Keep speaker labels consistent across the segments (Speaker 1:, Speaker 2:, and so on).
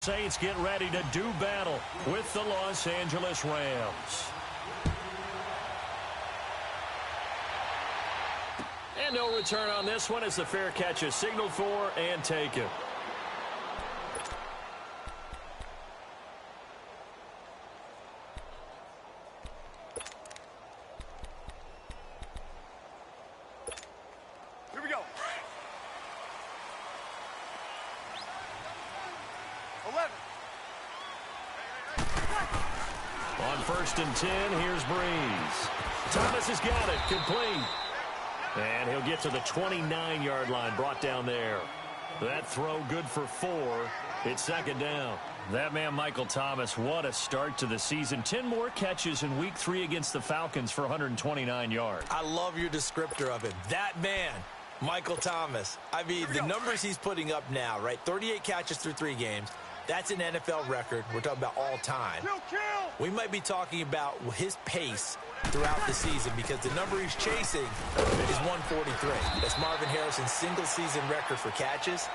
Speaker 1: Saints get ready to do battle with the Los Angeles Rams. And no return on this one as the fair catch is signaled for and taken.
Speaker 2: Here we go. 11.
Speaker 1: On 1st and 10, here's Breeze. Thomas has got it, complete. And he'll get to the 29-yard line, brought down there. That throw good for 4. It's 2nd down. That man, Michael Thomas, what a start to the season. 10 more catches in Week 3 against the Falcons for 129 yards.
Speaker 3: I love your descriptor of it. That man, Michael Thomas. I mean, the numbers he's putting up now, right? 38 catches through 3 games. That's an NFL record. We're talking about all time. We might be talking about his pace throughout the season because the number he's chasing is 143. That's Marvin Harrison's single-season record for catches.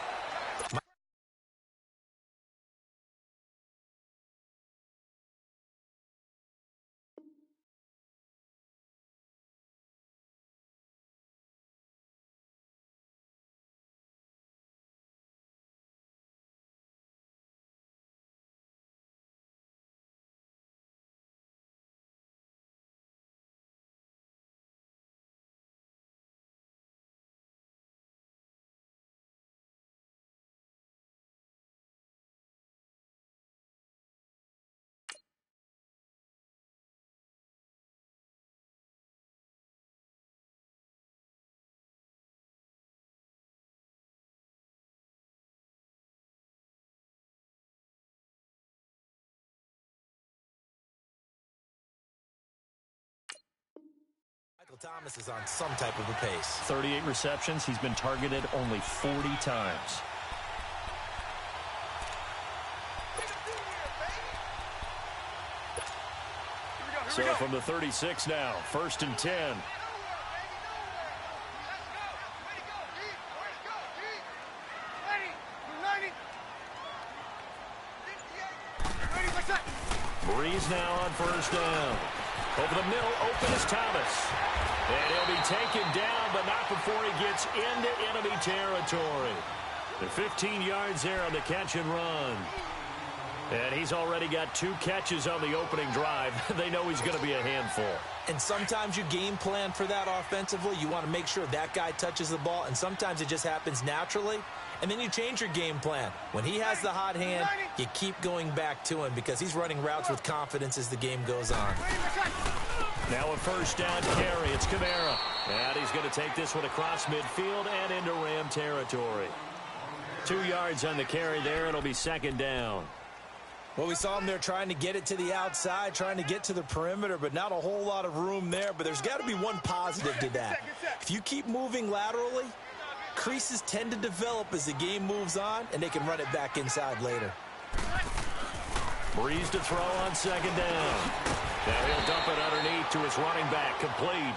Speaker 3: Michael Thomas is on some type of a pace.
Speaker 1: 38 receptions. He's been targeted only 40 times. So from the 36 now, 1st and 10. Breeze now on 1st down. Over the middle, open is Thomas. And he'll be taken down, but not before he gets into enemy territory. The 15 yards there on the catch and run. And he's already got 2 catches on the opening drive. They know he's going to be a handful.
Speaker 3: And sometimes you game plan for that offensively. You want to make sure that guy touches the ball, and sometimes it just happens naturally. And then you change your game plan. When he has the hot hand, you keep going back to him because he's running routes with confidence as the game goes on.
Speaker 1: Now a 1st down carry. It's Kamara. And he's going to take this one across midfield and into Ram territory. 2 yards on the carry there. It'll be 2nd down.
Speaker 3: Well, we saw him there trying to get it to the outside, trying to get to the perimeter, but not a whole lot of room there. But there's got to be one positive to that. If you keep moving laterally, creases tend to develop as the game moves on, and they can run it back inside later.
Speaker 1: Breeze to throw on 2nd down. Now he'll dump it underneath to his running back, complete.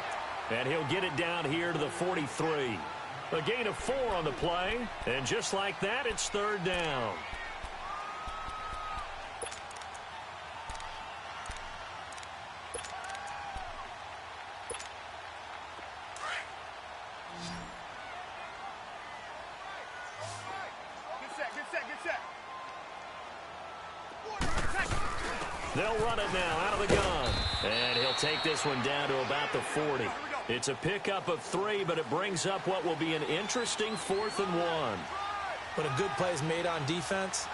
Speaker 1: And he'll get it down here to the 43. A gain of 4 on the play, and just like that, it's 3rd down. They'll run it now out of the gun. And he'll take this one down to about the 40. It's a pickup of 3, but it brings up what will be an interesting 4th and 1.
Speaker 3: When a good play is made on defense,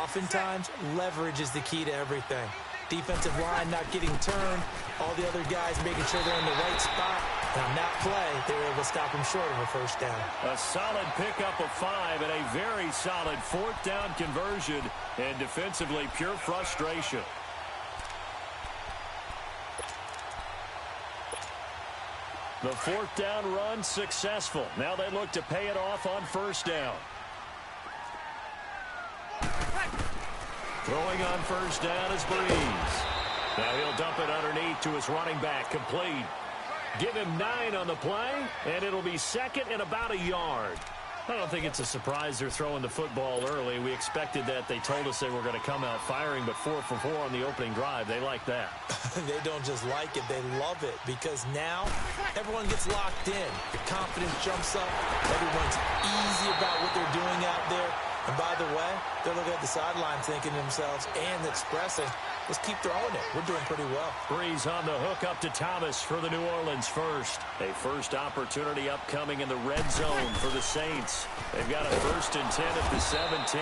Speaker 3: oftentimes leverage is the key to everything. Defensive line not getting turned, all the other guys making sure they're in the right spot. And on that play, they were able to stop him short of a 1st down.
Speaker 1: A solid pickup of 5 and a very solid 4th down conversion. And defensively, pure frustration. The 4th down run successful. Now they look to pay it off on 1st down. Throwing on 1st down is Breeze. Now he'll dump it underneath to his running back, complete. Give him 9 on the play, and it'll be 2nd and about a yard. I don't think it's a surprise they're throwing the football early. We expected that. They told us they were going to come out firing, but 4 for 4 on the opening drive. They like that.
Speaker 3: They don't just like it, they love it, because now everyone gets locked in. The confidence jumps up. Everyone's easy about what they're doing out there. And by the way, they're looking at the sideline thinking to themselves and expressing, let's keep throwing it. We're doing pretty well.
Speaker 1: Breeze on the hook up to Thomas for the New Orleans first. A first opportunity upcoming in the red zone for the Saints. They've got a 1st and 10 at the 17.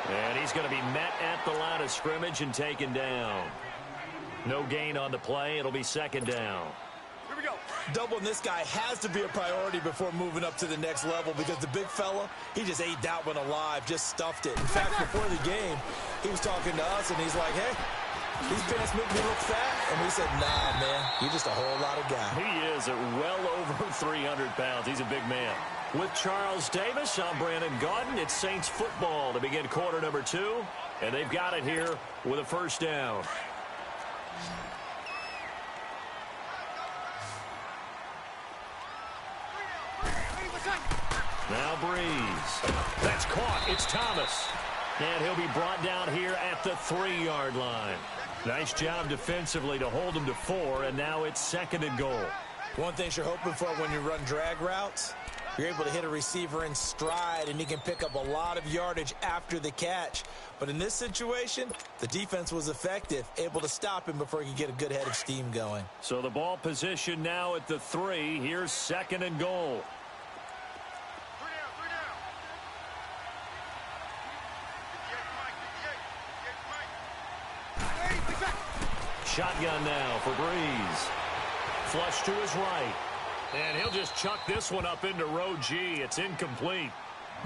Speaker 1: And he's going to be met at the line of scrimmage and taken down. No gain on the play. It'll be 2nd down.
Speaker 3: Here we go. Doubling this guy has to be a priority before moving up to the next level, because the big fella, he just ate that one alive, just stuffed it. In fact, before the game, he was talking to us, and he's like, hey, these pants make me look fat. And we said, nah, man, you're just a whole lot of guy.
Speaker 1: He is at well over 300 pounds. He's a big man. With Charles Davis, I'm Brandon Gaudin. It's Saints football to begin quarter number 2. And they've got it here with a 1st down. Now Breeze. That's caught. It's Thomas. And he'll be brought down here at the 3-yard line. Nice job defensively to hold him to 4, and now it's 2nd and goal.
Speaker 3: One thing you're hoping for when you run drag routes, you're able to hit a receiver in stride, and he can pick up a lot of yardage after the catch. But in this situation, the defense was effective, able to stop him before he could get a good head of steam going.
Speaker 1: So the ball position now at the 3. Here's 2nd and goal. Shotgun now for Breeze. Flush to his right. And he'll just chuck this one up into row G. It's incomplete.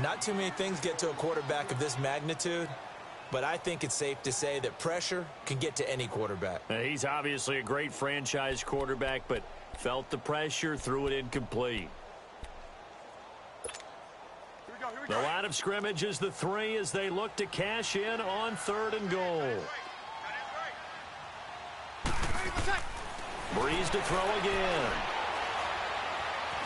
Speaker 3: Not too many things get to a quarterback of this magnitude, but I think it's safe to say that pressure can get to any quarterback.
Speaker 1: He's obviously a great franchise quarterback, but felt the pressure, threw it incomplete. The line of scrimmage is the 3 as they look to cash in on 3rd and goal. Breeze to throw again.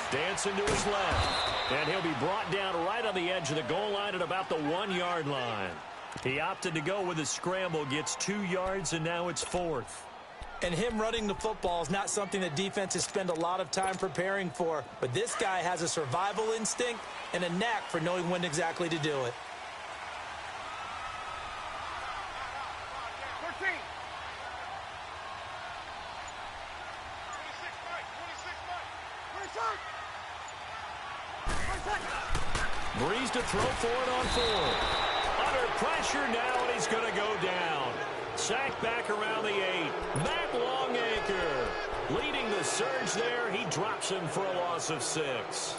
Speaker 1: Dancing to his left. And he'll be brought down right on the edge of the goal line at about the 1-yard line. He opted to go with a scramble, gets 2 yards, and now it's 4th.
Speaker 3: And him running the football is not something that defenses spend a lot of time preparing for. But this guy has a survival instinct and a knack for knowing when exactly to do it.
Speaker 1: Breeze to throw for it on 4. Under pressure now, and he's going to go down. Sacked back around the 8. Matt Longacre leading the surge there. He drops him for a loss of 6.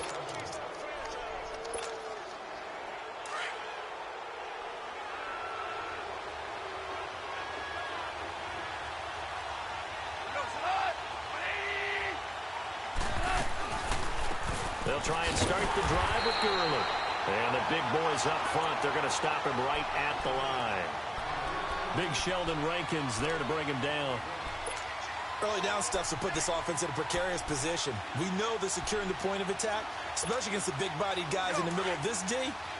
Speaker 1: They'll try and start the drive with Gurley. And the big boys up front, they're going to stop him right at the line. Big Sheldon Rankins there to bring him down.
Speaker 3: Early down stuff to put this offense in a precarious position. We know that securing the point of attack, especially against the big-bodied guys in the middle of this D,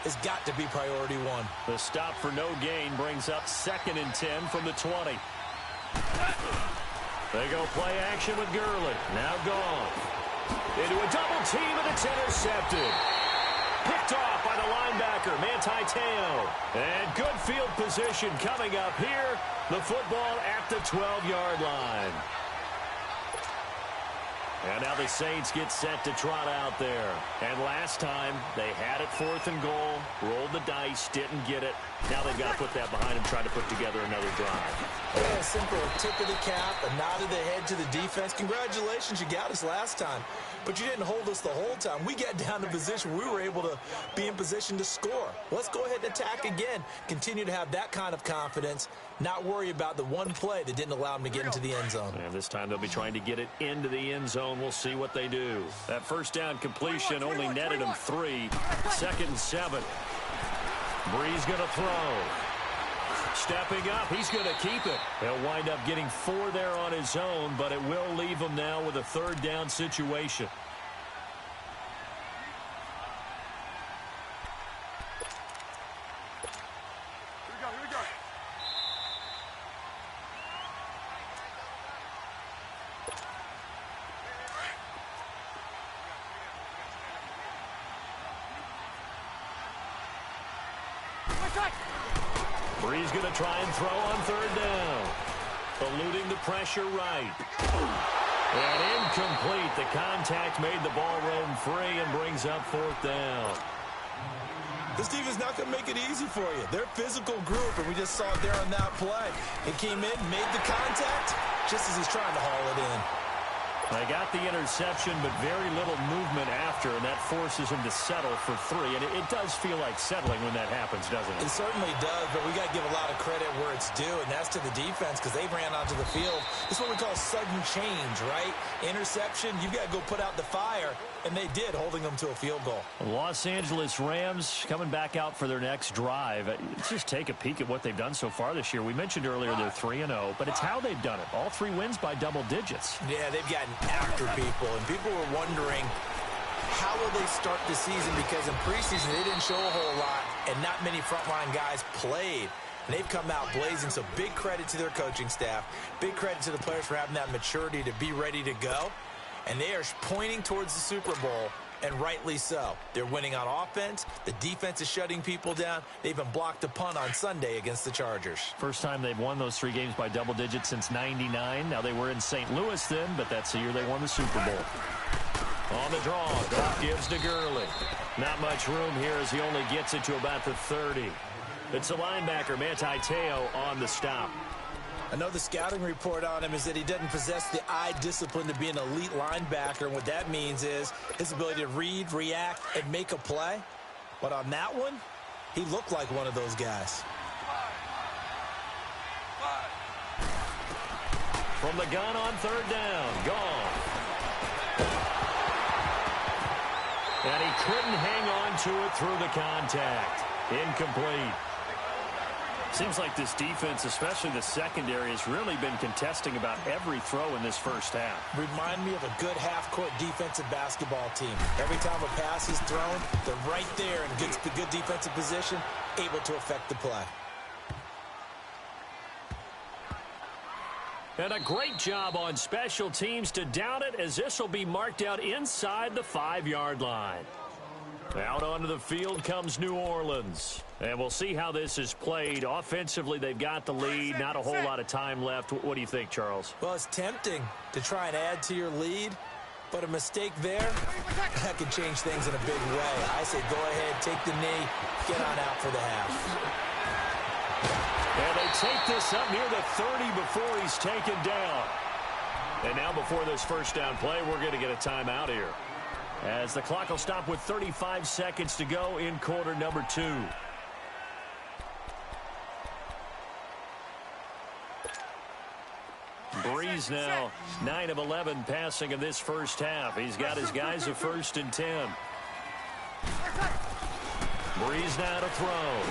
Speaker 3: has got to be priority 1.
Speaker 1: The stop for no gain brings up 2nd and 10 from the 20. They go play action with Gurley. Now gone. Into a double team, and it's intercepted. Picked off by the linebacker, Manti Te'o. And good field position coming up here. The football at the 12-yard line. And now the Saints get set to trot out there. And last time, they had it 4th and goal, rolled the dice, didn't get it. Now they've got to put that behind them, try to put together another drive.
Speaker 3: Yeah, simple tip of the cap, a nod of the head to the defense. Congratulations, you got us last time. But you didn't hold us the whole time. We got down to position we were able to be in position to score. Let's go ahead and attack again. Continue to have that kind of confidence, not worry about the one play that didn't allow them to get into the end zone.
Speaker 1: And this time they'll be trying to get it into the end zone. We'll see what they do. That first down completion only netted him 3. 2nd and 7. Breeze going to throw. Stepping up, he's going to keep it. He'll wind up getting 4 there on his own, but it will leave him now with a 3rd down situation. Brees going to try and throw on third down. Eluding the pressure right. And incomplete. The contact made the ball roam free and brings up fourth down.
Speaker 3: This defense not going to make it easy for you. They're a physical group, and we just saw it there on that play. He came in, made the contact, just as he's trying to haul it in.
Speaker 1: They got the interception, but very little movement after, and that forces him to settle for three. And it does feel like settling when that happens, doesn't it?
Speaker 3: It certainly does, but we got to give a lot of credit where it's due, and that's to the defense because they ran onto the field. It's what we call sudden change, right? Interception, you got to go put out the fire, and they did, holding them to a field goal.
Speaker 1: Los Angeles Rams coming back out for their next drive. Let's just take a peek at what they've done so far this year. We mentioned earlier they're 3-0, but it's how they've done it. All 3 wins by double digits.
Speaker 3: Yeah, they've gotten after people, and people were wondering how will they start the season because in preseason they didn't show a whole lot and not many frontline guys played. And they've come out blazing, so big credit to their coaching staff, big credit to the players for having that maturity to be ready to go. And they are pointing towards the Super Bowl, and rightly so. They're winning on offense. The defense is shutting people down. They even blocked a punt on Sunday against the Chargers.
Speaker 1: First time they've won those 3 games by double digits since '99. Now, they were in St. Louis then, but that's the year they won the Super Bowl. On the draw, Goff gives to Gurley. Not much room here as he only gets it to about the 30. It's the linebacker, Manti Te'o, on the stop.
Speaker 3: I know the scouting report on him is that he doesn't possess the eye discipline to be an elite linebacker. And what that means is his ability to read, react, and make a play. But on that one, he looked like one of those guys.
Speaker 1: From the gun on third down, gone. And he couldn't hang on to it through the contact. Incomplete. Seems like this defense, especially the secondary, has really been contesting about every throw in this first half.
Speaker 3: Remind me of a good half-court defensive basketball team. Every time a pass is thrown, they're right there in good defensive position, able to affect the play.
Speaker 1: And a great job on special teams to down it as this will be marked out inside the 5-yard line. Out onto the field comes New Orleans. And we'll see how this is played. Offensively, they've got the lead. Not a whole lot of time left. What do you think, Charles?
Speaker 3: Well, it's tempting to try and add to your lead, but a mistake there, that could change things in a big way. I say go ahead, take the knee, get on out for the half.
Speaker 1: And they take this up near the 30 before he's taken down. And now before this first down play, we're going to get a timeout here, as the clock will stop with 35 seconds to go in quarter number 2. Brees now 9 of 11 passing in this first half. He's got his guys a 1st and 10. Brees now to throw.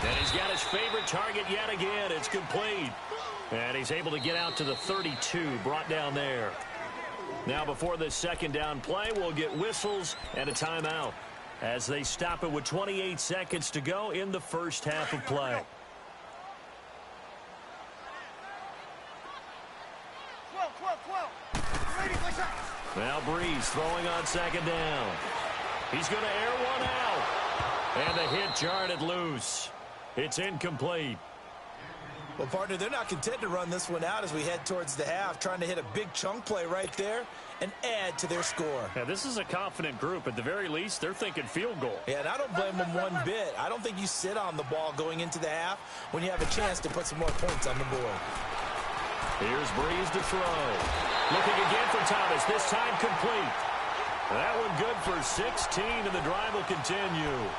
Speaker 1: And he's got his favorite target yet again. It's complete. And he's able to get out to the 32, brought down there. Now before this second down play, we'll get whistles and a timeout as they stop it with 28 seconds to go in the first half of play. Now Brees throwing on second down. He's going to air one out. And the hit jarred it loose. It's incomplete.
Speaker 3: Well, partner, they're not content to run this one out as we head towards the half, trying to hit a big chunk play right there and add to their score.
Speaker 1: Yeah, this is a confident group. At the very least, they're thinking field goal.
Speaker 3: Yeah, and I don't blame them one bit. I don't think you sit on the ball going into the half when you have a chance to put some more points on the board.
Speaker 1: Here's Brees to throw. Looking again for Thomas, this time complete. That one good for 16, and the drive will continue.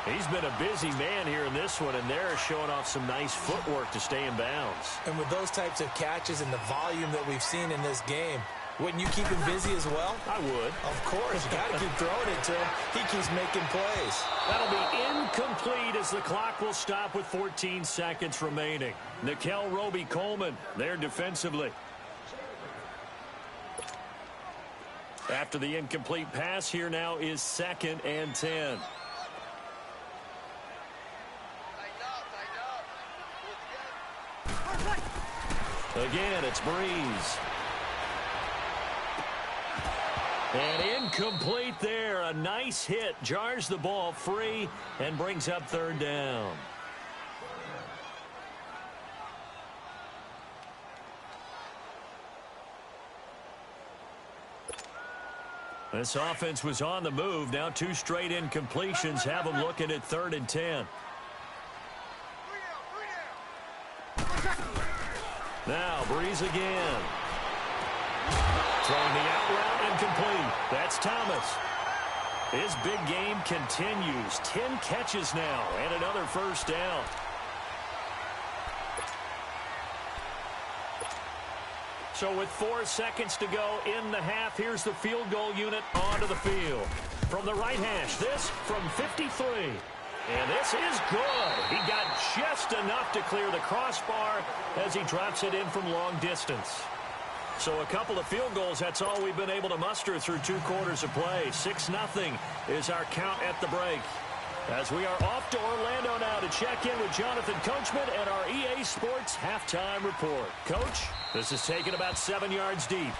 Speaker 1: He's been a busy man here in this one, and they're showing off some nice footwork to stay in bounds.
Speaker 3: And with those types of catches and the volume that we've seen in this game, wouldn't you keep him busy as well?
Speaker 1: I would.
Speaker 3: Of course. You got to keep throwing it to him. He keeps making plays.
Speaker 1: That'll be incomplete as the clock will stop with 14 seconds remaining. Nickel Roby-Coleman there defensively. After the incomplete pass, here now is 2nd and 10. Again, it's Brees. And incomplete there. A nice hit. Jars the ball free and brings up third down. This offense was on the move. Now 2 straight incompletions have them looking at 3rd and 10. Now Breeze again. Throwing the out route incomplete. That's Thomas. His big game continues. 10 catches now and another first down. So with 4 seconds to go in the half, here's the field goal unit onto the field. From the right hash, this from 53. And this is good. He got just enough to clear the crossbar as he drops it in from long distance. So a couple of field goals, that's all we've been able to muster through 2 quarters of play. 6-0 is our count at the break. As we are off to Orlando now to check in with Jonathan Coachman and our EA Sports halftime report. Coach, this is taken about 7 yards deep.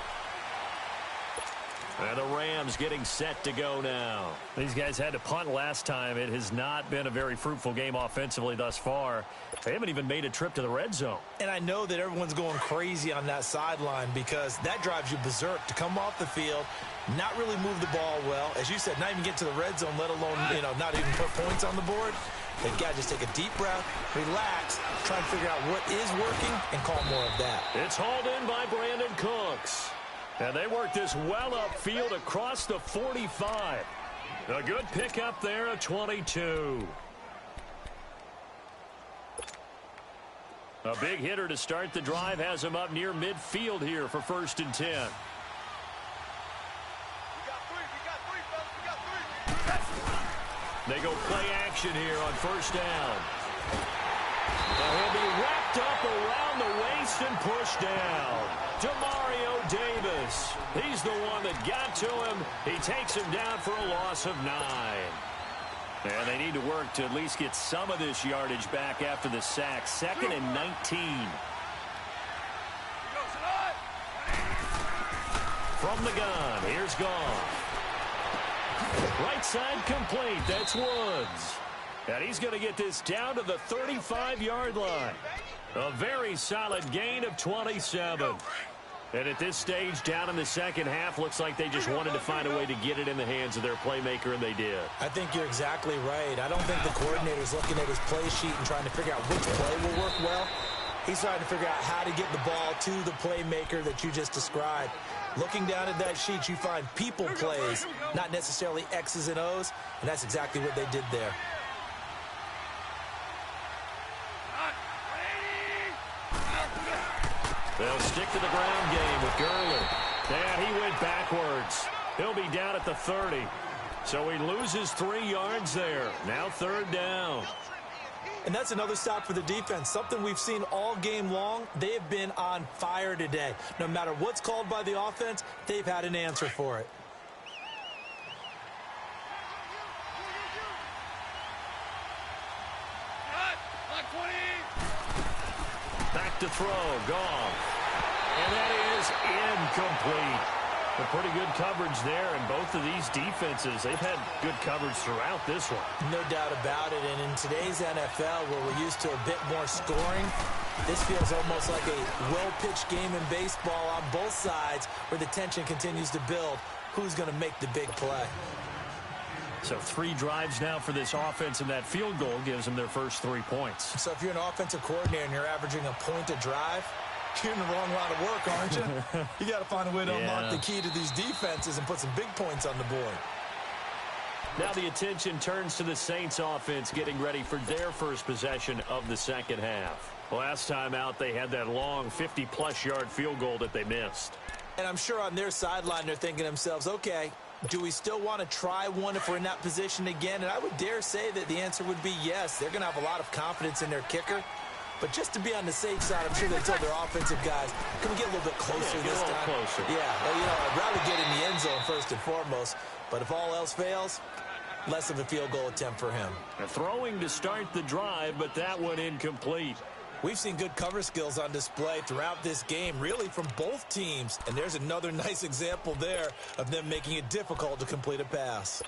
Speaker 1: And the Rams getting set to go now. These guys had to punt last time. It has not been a very fruitful game offensively thus far. They haven't even made a trip to the red zone.
Speaker 3: And I know that everyone's going crazy on that sideline because that drives you berserk to come off the field, not really move the ball well. As you said, not even get to the red zone, let alone, not even put points on the board. They've got to just take a deep breath, relax, try and figure out what is working, and call more of that.
Speaker 1: It's hauled in by Brandon Cooks. And they work this well upfield across the 45. A good pickup there at 22. A big hitter to start the drive has him up near midfield here for 1st and 10. They go play action here on 1st down. Now he'll be wrapped up around the waist and pushed down. Demario Davis. He's the one that got to him. He takes him down for a loss of 9. And they need to work to at least get some of this yardage back after the sack. 2nd and 19. From the gun, here's Goff. Right side complete. That's Woods. And he's going to get this down to the 35-yard line. A very solid gain of 27. And at this stage, down in the second half, looks like they just wanted to find a way to get it in the hands of their playmaker, and they did.
Speaker 3: I think you're exactly right. I don't think the coordinator's looking at his play sheet and trying to figure out which play will work well. He's trying to figure out how to get the ball to the playmaker that you just described. Looking down at that sheet, you find people plays, not necessarily X's and O's, and that's exactly what they did there.
Speaker 1: They'll stick to the ground game with Gurley. And he went backwards. He'll be down at the 30. So he loses 3 yards there. Now 3rd down.
Speaker 3: And that's another stop for the defense. Something we've seen all game long. They have been on fire today. No matter what's called by the offense, they've had an answer for it.
Speaker 1: Back to throw. Goff. And that is incomplete. A pretty good coverage there, and both of these defenses, they've had good coverage throughout this one.
Speaker 3: No doubt about it, and in today's NFL, where we're used to a bit more scoring, this feels almost like a well-pitched game in baseball on both sides, where the tension continues to build. Who's going to make the big play?
Speaker 1: So 3 drives now for this offense, and that field goal gives them their first 3 points.
Speaker 3: So if you're an offensive coordinator and you're averaging a point a drive, you're in the wrong line of work, aren't you? You got to find a way to unlock the key to these defenses and put some big points on the board.
Speaker 1: Now the attention turns to the Saints offense getting ready for their first possession of the second half. Last time out, they had that long 50-plus yard field goal that they missed.
Speaker 3: And I'm sure on their sideline, they're thinking to themselves, okay, do we still want to try one if we're in that position again? And I would dare say that the answer would be yes. They're going to have a lot of confidence in their kicker. But just to be on the safe side, I'm sure they told their offensive guys, can we get a little bit closer this time?
Speaker 1: Closer.
Speaker 3: Yeah, well, I'd rather get in the end zone first and foremost. But if all else fails, less of a field goal attempt for him.
Speaker 1: Throwing to start the drive, but that one incomplete.
Speaker 3: We've seen good cover skills on display throughout this game, really from both teams. And there's another nice example there of them making it difficult to complete a pass.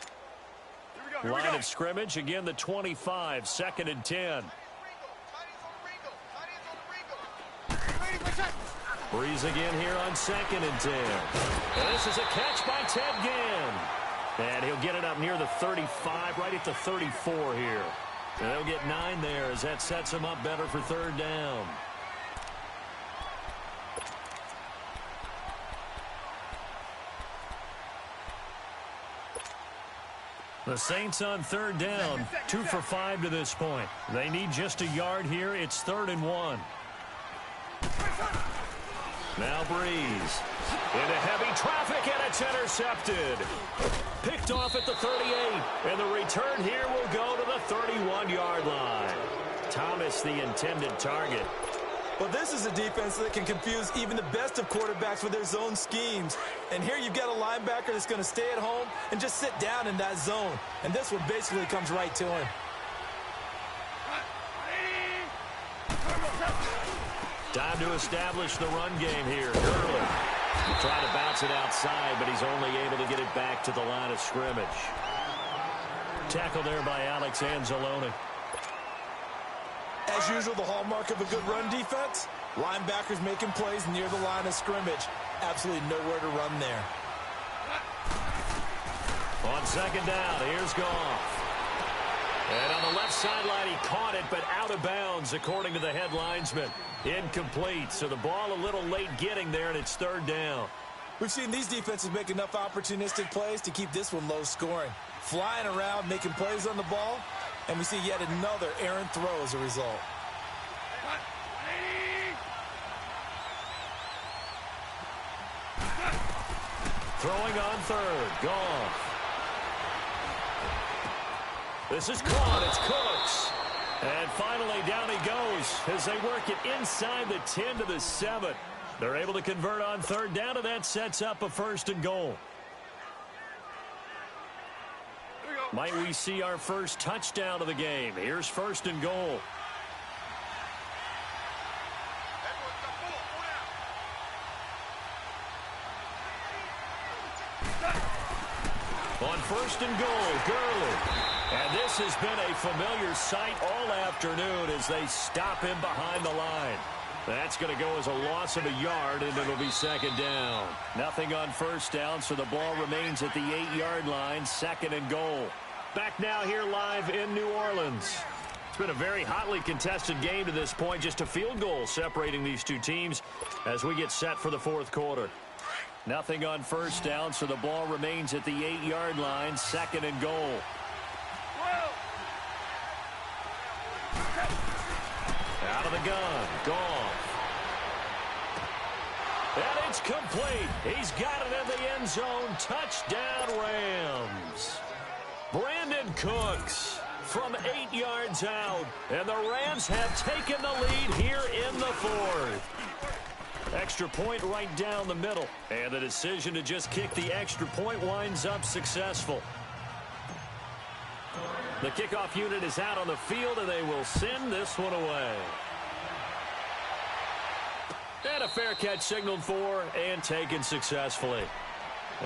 Speaker 1: Line of scrimmage, again the 25, 2nd and 10. Breeze again here on 2nd and 10. And this is a catch by Ted Ginn. And he'll get it up near the 35, right at the 34 here. And they'll get 9 there as that sets him up better for 3rd down. The Saints on 3rd down, 2 for 5 to this point. They need just a yard here. It's 3rd and 1. Now Breeze into heavy traffic, and it's intercepted. Picked off at the 38, and the return here will go to the 31-yard line. Thomas, the intended target.
Speaker 3: Well, this is a defense that can confuse even the best of quarterbacks with their zone schemes. And here you've got a linebacker that's going to stay at home and just sit down in that zone. And this one basically comes right to him.
Speaker 1: Time to establish the run game here. Gurley trying to bounce it outside, but he's only able to get it back to the line of scrimmage. Tackle there by Alex Anzalone.
Speaker 3: As usual, the hallmark of a good run defense, linebackers making plays near the line of scrimmage. Absolutely nowhere to run there.
Speaker 1: On 2nd down, here's Goff. And on the left sideline, he caught it, but out of bounds, according to the head linesman. Incomplete, so the ball a little late getting there, and it's 3rd down.
Speaker 3: We've seen these defenses make enough opportunistic plays to keep this one low scoring. Flying around, making plays on the ball, and we see yet another errant throw as a result.
Speaker 1: Throwing on 3rd, Goff. This is caught, it's Cooks. And finally down he goes as they work it inside the 10 to the 7. They're able to convert on 3rd down, and that sets up a 1st and goal. Might we see our first touchdown of the game? Here's 1st and goal. On 1st and goal, Gurley. And this has been a familiar sight all afternoon as they stop him behind the line. That's going to go as a loss of a yard, and it'll be 2nd down. Nothing on 1st down, so the ball remains at the 8-yard line, 2nd and goal. Back now here live in New Orleans. It's been a very hotly contested game to this point, just a field goal separating these two teams as we get set for the 4th quarter. Nothing on 1st down, so the ball remains at the 8-yard line, 2nd and goal. Out of the gun, Goff. And it's complete. He's got it in the end zone. Touchdown, Rams. Brandon Cooks from 8 yards out. And the Rams have taken the lead here in the 4th. Extra point right down the middle. And the decision to just kick the extra point winds up successful. The kickoff unit is out on the field, and they will send this one away. And a fair catch signaled for and taken successfully.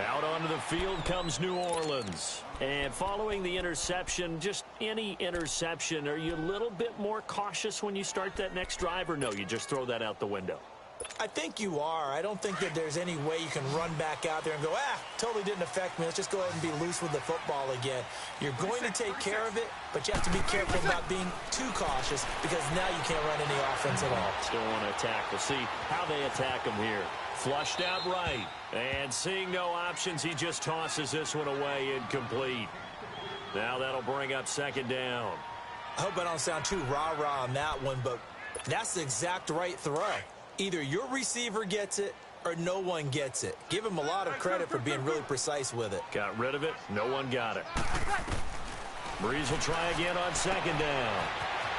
Speaker 1: Out onto the field comes New Orleans. And following the interception, just any interception, are you a little bit more cautious when you start that next drive, or no, you just throw that out the window?
Speaker 3: I think you are. I don't think that there's any way you can run back out there and go, totally didn't affect me. Let's just go ahead and be loose with the football again. You're going to take care of it, but you have to be careful about being too cautious because now you can't run any offense at all.
Speaker 1: Still want to attack. We'll see how they attack him here. Flushed out right. And seeing no options, he just tosses this one away, incomplete. Now that'll bring up 2nd down.
Speaker 3: I hope I don't sound too rah-rah on that one, but that's the exact right throw. Either your receiver gets it or no one gets it. Give him a lot of credit for being really precise with it.
Speaker 1: Got rid of it. No one got it. Breeze will try again on 2nd down.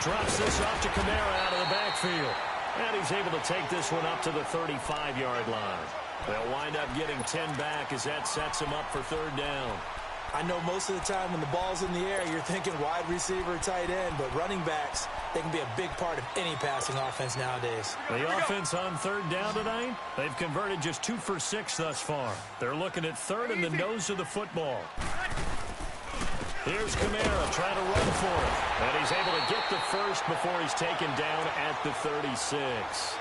Speaker 1: Drops this off to Kamara out of the backfield. And he's able to take this one up to the 35-yard line. They'll wind up getting 10 back as that sets him up for 3rd down.
Speaker 3: I know most of the time when the ball's in the air, you're thinking wide receiver, tight end, but running backs, they can be a big part of any passing offense nowadays.
Speaker 1: The offense on third down tonight, they've converted just 2 for 6 thus far. They're looking at third in the nose of the football. Here's Kamara trying to run for it. And he's able to get the first before he's taken down at the 36.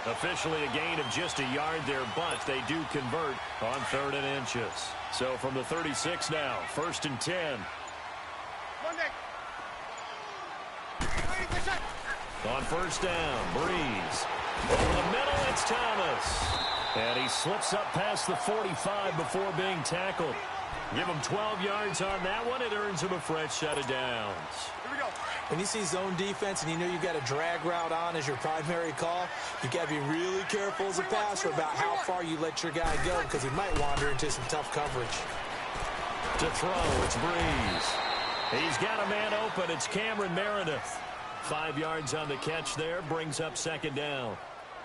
Speaker 1: Officially a gain of just a yard there, but they do convert on 3rd and inches. So from the 36 now, 1st and 10. On 1st down, Breeze. Over the middle, it's Thomas. And he slips up past the 45 before being tackled. Give him 12 yards on that one. It earns him a fresh set of downs.
Speaker 3: Here we go. When you see zone defense and you know you've got a drag route on as your primary call, you've got to be really careful as a passer about how far you let your guy go because he might wander into some tough coverage.
Speaker 1: To throw, it's Breeze. He's got a man open. It's Cameron Meredith. 5 yards on the catch there, brings up 2nd down.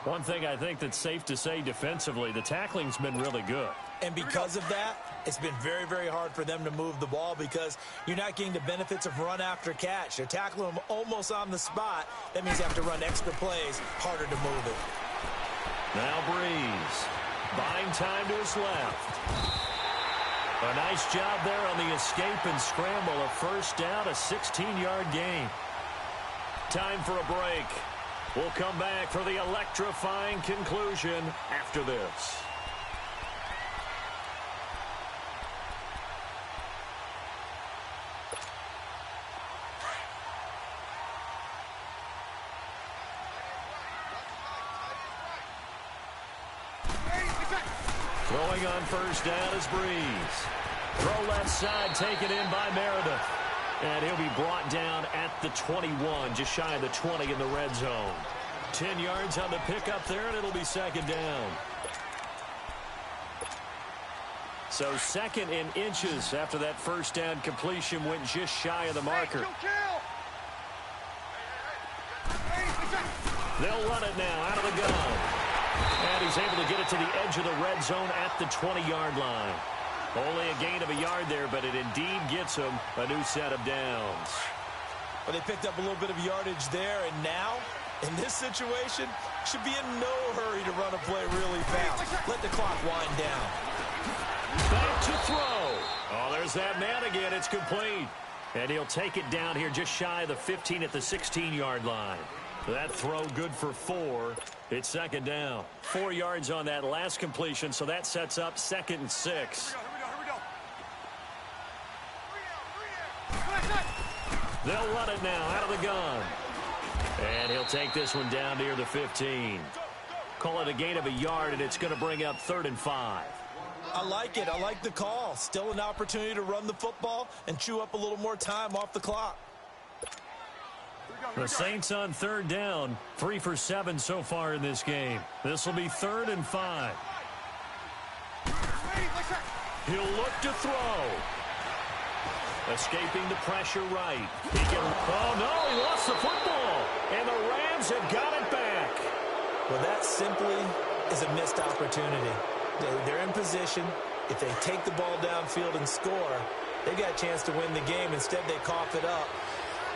Speaker 1: One thing I think that's safe to say defensively, the tackling's been really good.
Speaker 3: And because of that, it's been very, very hard for them to move the ball because you're not getting the benefits of run after catch. They're tackling them almost on the spot. That means you have to run extra plays, harder to move it.
Speaker 1: Now Breeze, buying time to his left. A nice job there on the escape and scramble. A 1st down, a 16-yard gain. Time for a break. We'll come back for the electrifying conclusion after this. Throwing on 1st down is Breeze. Throw left side, taken in by Meredith. And he'll be brought down at the 21, just shy of the 20 in the red zone. 10 yards on the pickup there, and it'll be 2nd down. So 2nd and inches after that 1st down completion went just shy of the marker. They'll run it now out of the gun. And he's able to get it to the edge of the red zone at the 20-yard line. Only a gain of a yard there, but it indeed gets him a new set of downs.
Speaker 3: Well, they picked up a little bit of yardage there, and now, in this situation, should be in no hurry to run a play really fast. Let the clock wind down.
Speaker 1: Back to throw. Oh, there's that man again. It's complete. And he'll take it down here just shy of the 15 at the 16-yard line. That throw good for 4. It's 2nd down. 4 yards on that last completion, so that sets up 2nd and 6. They'll run it now out of the gun. And he'll take this one down near the 15. Call it a gain of a yard, and it's going to bring up 3rd and 5.
Speaker 3: I like it. I like the call. Still an opportunity to run the football and chew up a little more time off the clock.
Speaker 1: The Saints on 3rd down, 3 for 7 so far in this game. This will be 3rd and 5. He'll look to throw. Escaping the pressure right. He can, oh no, he lost the football. And the Rams have got it back.
Speaker 3: Well, that simply is a missed opportunity. They're in position. If they take the ball downfield and score, they got a chance to win the game. Instead, they cough it up.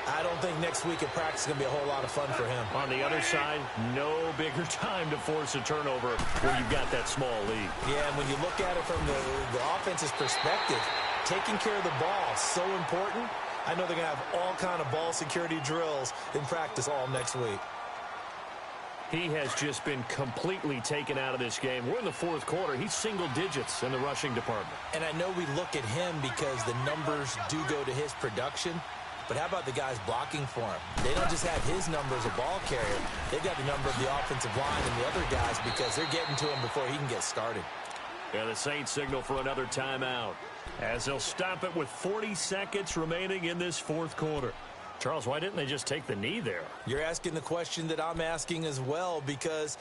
Speaker 3: I don't think next week at practice is going to be a whole lot of fun for him.
Speaker 1: On the other side, no bigger time to force a turnover when you've got that small lead.
Speaker 3: Yeah, and when you look at it from the offense's perspective, taking care of the ball is so important. I know they're going to have all kind of ball security drills in practice all next week.
Speaker 1: He has just been completely taken out of this game. We're in the 4th quarter. He's single digits in the rushing department.
Speaker 3: And I know we look at him because the numbers do go to his production. But how about the guys blocking for him? They don't just have his number as a ball carrier. They've got the number of the offensive line and the other guys because they're getting to him before he can get started.
Speaker 1: And the Saints signal for another timeout as they'll stop it with 40 seconds remaining in this 4th quarter. Charles, why didn't they just take the knee there?
Speaker 3: You're asking the question that I'm asking as well because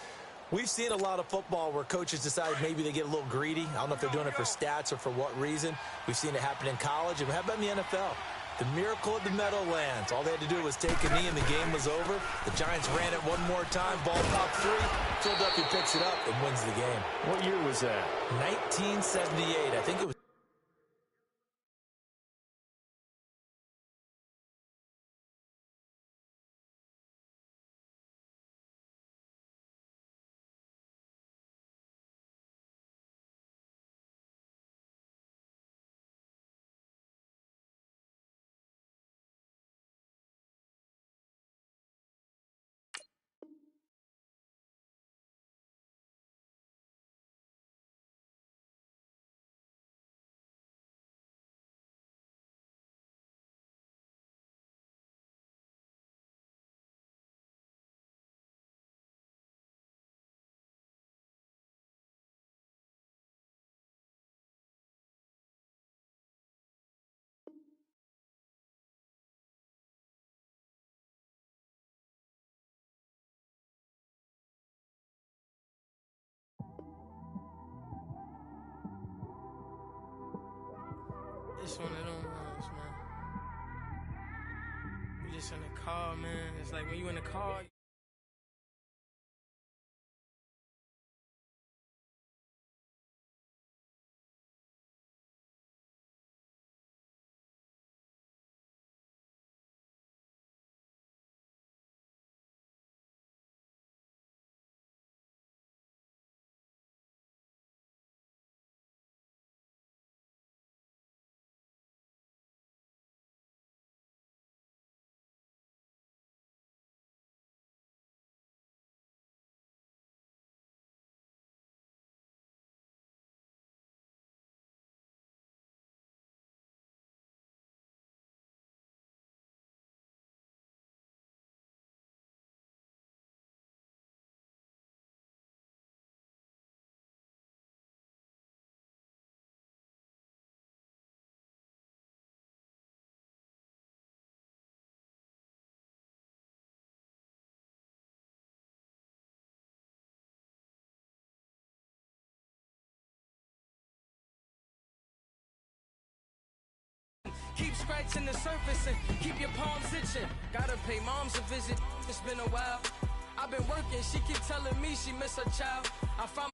Speaker 3: we've seen a lot of football where coaches decide maybe they get a little greedy. I don't know if they're doing it for stats or for what reason. We've seen it happen in college. And how about in the NFL? The miracle at the Meadowlands. All they had to do was take a knee and the game was over. The Giants ran it one more time. Ball popped free. Philadelphia picks it up and wins the game.
Speaker 1: What year was that?
Speaker 3: 1978. I think it was.
Speaker 2: It's one of them ones, man. You just in the car, man. It's like when you in the car.
Speaker 4: Keep scratching the surface and keep your palms itching. Gotta pay moms a visit, it's been a while. I've been working, she keep telling me she miss her child. I found